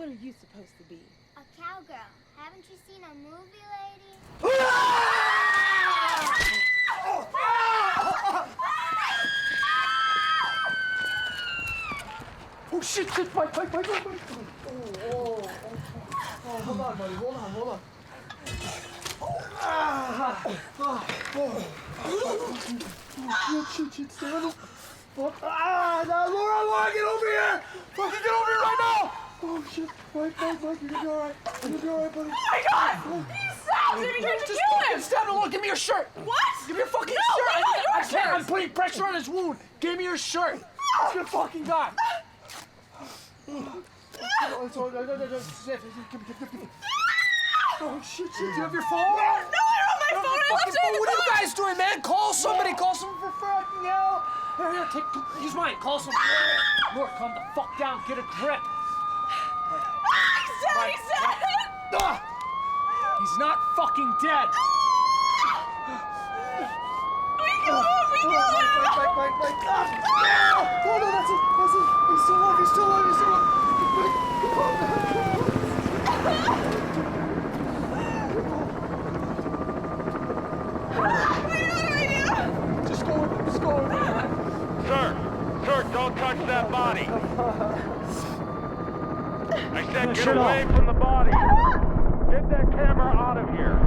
What are you supposed to be? A cowgirl. Haven't you seen a movie, lady? Oh shit, fight. Oh, hold on, buddy, hold on. Shit, stay on the... Laura, get over here! Fucking get over here right now! Oh shit, fight, you're gonna be alright. You're gonna be alright, buddy. Oh my god! He stabbed him! He tried to kill him! Stab him! Give me your shirt! What? Give me your fucking No, shirt! no, your I can't, shirt! I'm putting pressure on his wound! Give me your shirt! It's gonna fucking die! Oh shit, do you have your phone? No, I don't have my phone! I left it in the What are you car! guys doing, man? Call somebody! Call someone for fucking hell! Here, use mine. Call someone. Laura, calm the fuck down. Get a grip. He's dead! He's dead! He's not fucking dead. We killed him! Fight. Oh no, that's it. He's still alive. Just go with him. Sir, don't touch that body. I said get away from the body. Get that camera out of here.